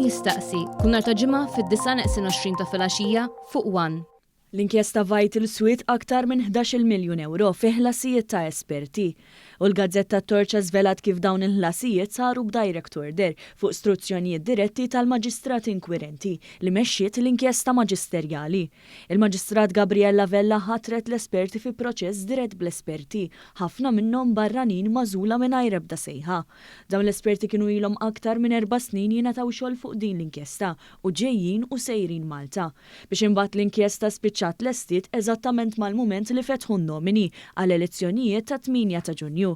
jistaqsi kull nhar ta' ġimgħa fid-9:20 ta' filgħaxija fuq One. L-inkjesta Vital Swiet aktar minn 11 miljun euro fi ħlasijiet ta' esperti. U l-Gazzetta Torċa żvelat kif dawn il-ħlasijiet saru b'direct order fuq istruzzjonijiet diretti tal-maġistrat inkwirenti li mexxiet l-inkjesta maġisterjali. Il-Maġistrat Gabriella Vella ħatret l-esperti fi proċess dirett bl-esperti, ħafna minnhom barranin mażula mingħajr ebda sejħa. Dawn l-esperti kienu ilhom aktar minn 4 snin jingħataw xogħol fuq din l-inkjesta u ġejjin u sejrin Malta. Biex imbagħad l-inkjesta spiċċat l-estit eżattament mal-mument li fetħu nomini għal elezzjonijiet ta' 8 ta' Ġunju.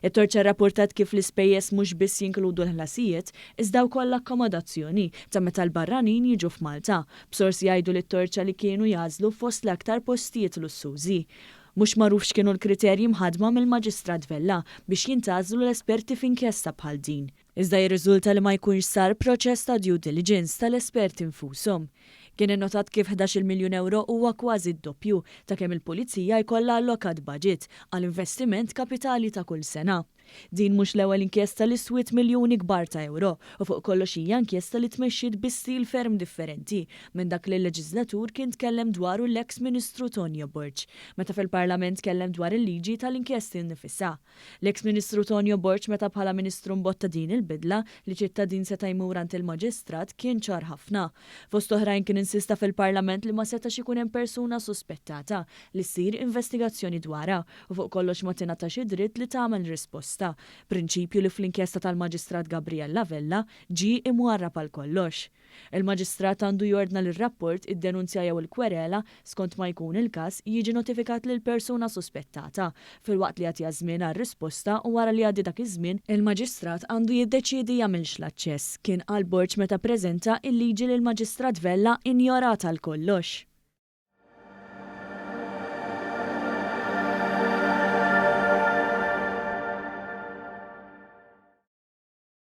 It-Torċa rrapportat kif l-ispejjeż mhux biss jinkludu l-ħlasijiet, iżda wkoll l-akkomodazzjoni ta' meta l-barranin jiġu f'Malta. B'sorsi jgħidu lit-Torċa li kienu jażlu fost l-aktar postijiet lussużi. Mhux magħruf x'kienu l-kriterji mħaddma mill-Maġistrat Vella biex jintażlu l-esperti f'inkjesta bħal din. Iżda jirriżulta li ma jkunx sar proċess ta' due diligence tal-esperti infushom. Kien innotat kif 11 miljun euro huwa kważi d-doppju ta' kemm il-Pulizija jkollha allokat budget għal investiment kapitali ta' kull sena. Din mhux l-ewwel inkjesta li swiet miljuni kbar ta' euro u fuq kollox hija inkjesta li tmexxiet bi stil ferm differenti minn dak li l-leġislatur kien tkellem dwaru l-eks Ministru Tonio Borg, meta fil-Parlament tkellem dwar il-liġi tal-inkjesti nnifisha. L-eks Ministru Tonio Borg meta bħala Ministru mbotta din il-bidla li ċittadin seta' jmur ant il-Maġistrat kien ċar ħafna. Fost oħrajn kien insista fil-Parlament li ma setax ikun hemm persuna suspettata li ssir investigazzjoni dwarha u fuq kollox ma tingħatax id-dritt li tagħmel risposta. Prinċipju li fl-inkjesta tal-Maġistrat Gabriella Vella ġie imwarrab għal kollox. Il-Maġistrat għandu jordna lir-rapport id-denunzja jew il-kwerela skont ma jkun il-każ jiġi notifikat lil persuna suspettata filwaqt li għad żmien għar-risposta u wara li għaddi dak iż-żmien il-Maġistrat għandu jiddeċiedi jagħmilx l-aċċess. Kien qal Borg meta ppreżenta il-liġi li l-Maġistrat Vella injorata għal kollox.